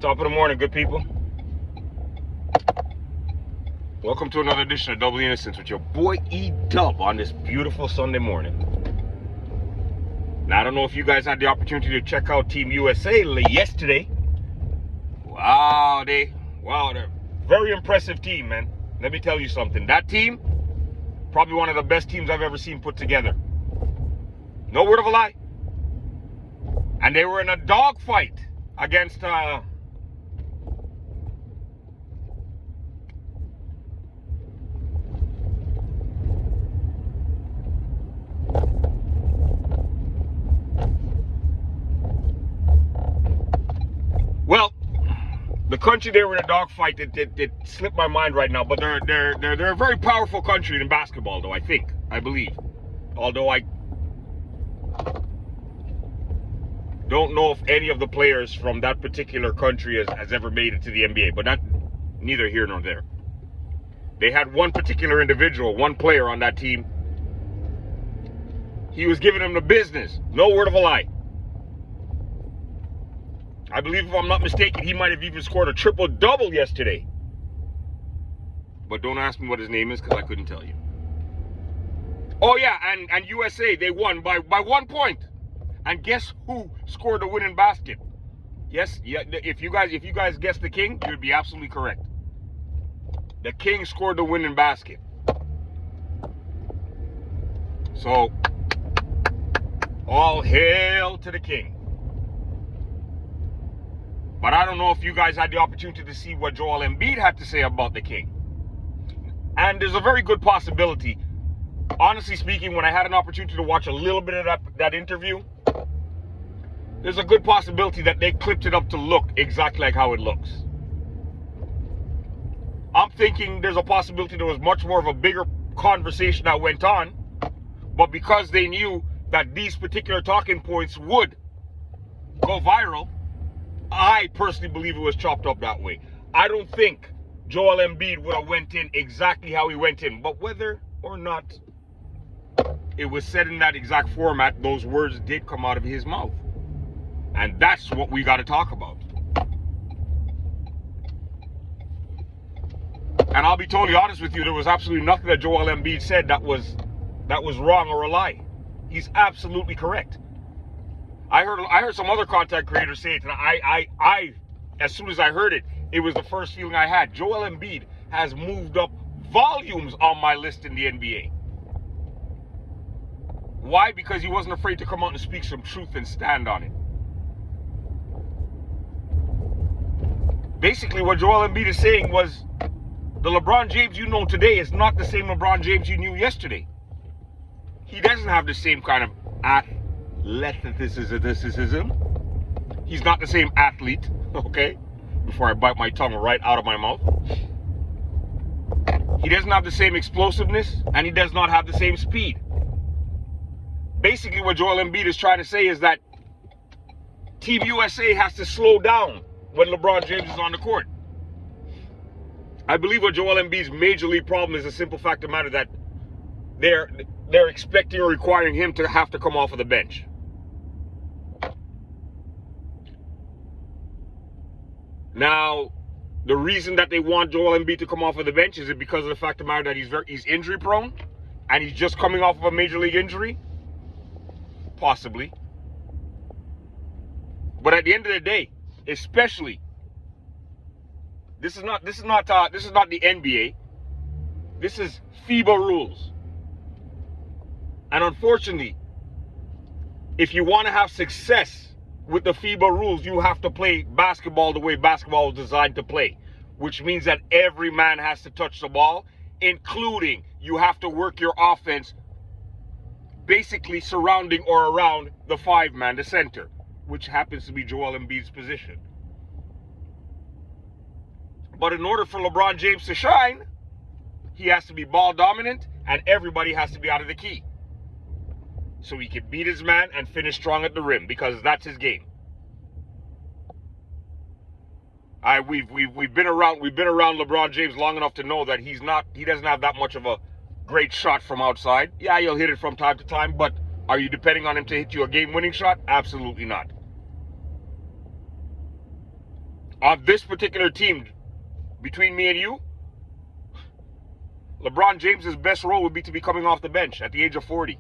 Top of the morning, good people. Welcome to another edition of Double Innocence with your boy E-Dub on this beautiful Sunday morning. Now, I don't know if you guys had the opportunity to check out Team USA yesterday. Wow, they're a very impressive team, man. Let me tell you something. That team, probably one of the best teams I've ever seen put together. No word of a lie. And they were in a dogfight against the country. They were in a dogfight. It slipped my mind right now, but they're a very powerful country in basketball, though. I believe, although I don't know if any of the players from that particular country has ever made it to the NBA, but neither here nor there. They had one particular individual, one player on that team. He was giving them the business. No word of a lie. I believe, if I'm not mistaken, he might have even scored a triple-double yesterday. But don't ask me what his name is, because I couldn't tell you. Oh, yeah, and USA, they won by 1 point. And guess who scored the winning basket? Yes, yeah, if you guys guessed the King, you'd be absolutely correct. The King scored the winning basket. So, all hail to the King. But I don't know if you guys had the opportunity to see what Joel Embiid had to say about the King. And there's a very good possibility, honestly speaking, when I had an opportunity to watch a little bit of that interview, there's a good possibility that they clipped it up to look exactly like how it looks. I'm thinking there's a possibility there was much more of a bigger conversation that went on, but because they knew that these particular talking points would go viral, I personally believe it was chopped up that way. I don't think Joel Embiid would have went in exactly how he went in, but whether or not it was said in that exact format, those words did come out of his mouth. And that's what we got to talk about. And I'll be totally honest with you, there was absolutely nothing that Joel Embiid said that was wrong or a lie. He's absolutely correct. I heard some other content creators say it, and I as soon as I heard it, it was the first feeling I had. Joel Embiid has moved up volumes on my list in the NBA. Why? Because he wasn't afraid to come out and speak some truth and stand on it. Basically, what Joel Embiid is saying was, the LeBron James you know today is not the same LeBron James you knew yesterday. He doesn't have the same kind of athleticism. He's not the same athlete, okay? Before I bite my tongue right out of my mouth. He doesn't have the same explosiveness, and he does not have the same speed. Basically, what Joel Embiid is trying to say is that Team USA has to slow down when LeBron James is on the court. I believe what Joel Embiid's major league problem is a simple fact of the matter that they're expecting or requiring him to have to come off of the bench. Now, the reason that they want Joel Embiid to come off of the bench is it because of the fact of the matter that he's injury prone and he's just coming off of a major league injury? Possibly. But at the end of the day, especially, this is not the NBA. This is FIBA rules. And unfortunately, if you want to have success with the FIBA rules, you have to play basketball the way basketball was designed to play, which means that every man has to touch the ball, including you have to work your offense basically surrounding or around the five-man, the center, which happens to be Joel Embiid's position. But in order for LeBron James to shine, he has to be ball dominant and everybody has to be out of the key, so he can beat his man and finish strong at the rim, because that's his game. We've been around LeBron James long enough to know that he doesn't have that much of a great shot from outside. Yeah, he'll hit it from time to time, but are you depending on him to hit you a game-winning shot? Absolutely not. On this particular team, between me and you, LeBron James's best role would be to be coming off the bench at the age of 40.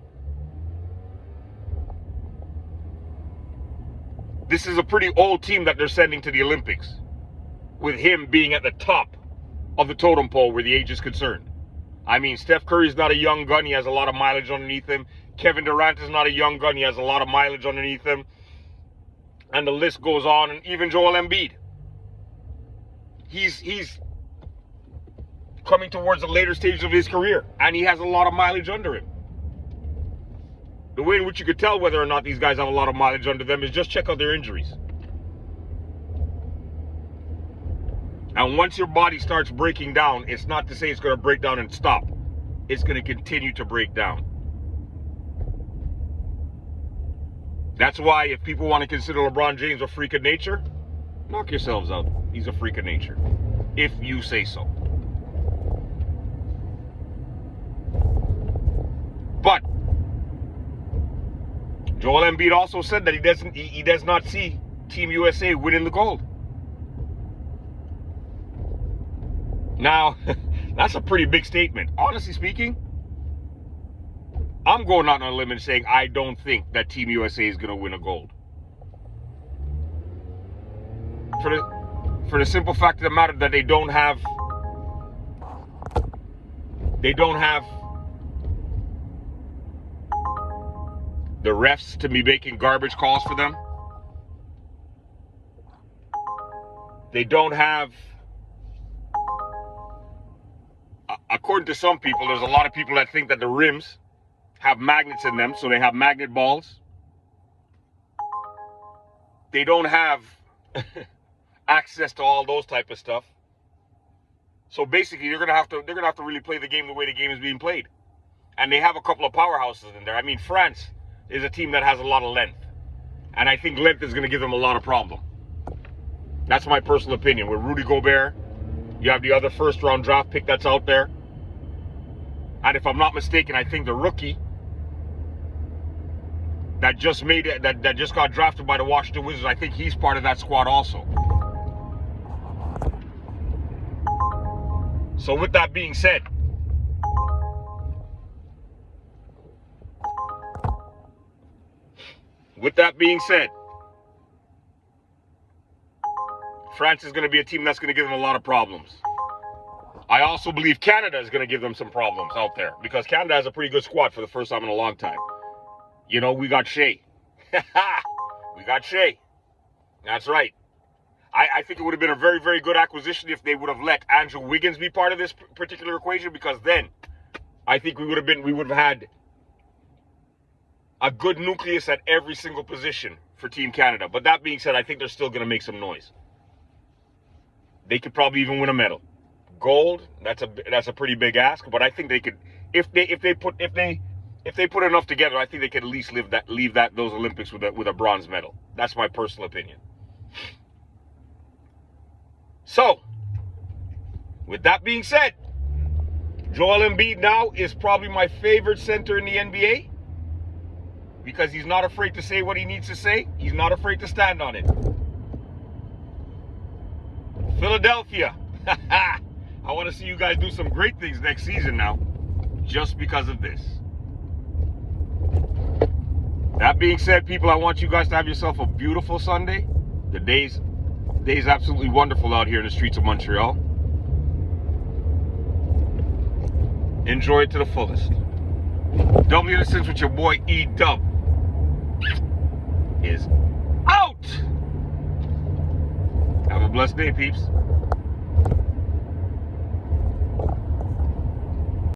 This is a pretty old team that they're sending to the Olympics, with him being at the top of the totem pole where the age is concerned. I mean, Steph Curry's not a young gun. He has a lot of mileage underneath him. Kevin Durant is not a young gun. He has a lot of mileage underneath him. And the list goes on. And even Joel Embiid. He's coming towards the later stages of his career. And he has a lot of mileage under him. The way in which you could tell whether or not these guys have a lot of mileage under them is just check out their injuries. And once your body starts breaking down, it's not to say it's going to break down and stop. It's going to continue to break down. That's why if people want to consider LeBron James a freak of nature, knock yourselves out. He's a freak of nature. If you say so. But Joel Embiid also said that he does not see Team USA winning the gold. Now, that's a pretty big statement. Honestly speaking, I'm going out on a limb and saying I don't think that Team USA is going to win a gold. For the simple fact of the matter that they don't have the refs to be making garbage calls for them. They don't have, according to some people, there's a lot of people that think that the rims have magnets in them, so they have magnet balls. They don't have access to all those type of stuff. So basically, they're gonna have to really play the game the way the game is being played. And they have a couple of powerhouses in there. I mean, France is a team that has a lot of length, and I think length is going to give them a lot of problem. That's my personal opinion. With Rudy Gobert, you have the other first-round draft pick that's out there, and if I'm not mistaken, I think the rookie that just made it, that just got drafted by the Washington Wizards, I think he's part of that squad also. So with that being said, France is going to be a team that's going to give them a lot of problems. I also believe Canada is going to give them some problems out there, because Canada has a pretty good squad for the first time in a long time. You know, we got Shea. We got Shea. That's right. I think it would have been a very, very good acquisition if they would have let Andrew Wiggins be part of this particular equation, because then I think we would have had a good nucleus at every single position for Team Canada. But that being said, I think they're still going to make some noise. They could probably even win a medal. Gold, that's a pretty big ask, but I think they could, if they put enough together, I think they could at least leave those Olympics with a bronze medal. That's my personal opinion. So, with that being said, Joel Embiid now is probably my favorite center in the NBA, because he's not afraid to say what he needs to say. He's not afraid to stand on it. Philadelphia. I want to see you guys do some great things next season now, just because of this. That being said, people, I want you guys to have yourself a beautiful Sunday. The day's absolutely wonderful out here in the streets of Montreal. Enjoy it to the fullest. W Innocence with your boy E-Dub is out. Have a blessed day, peeps.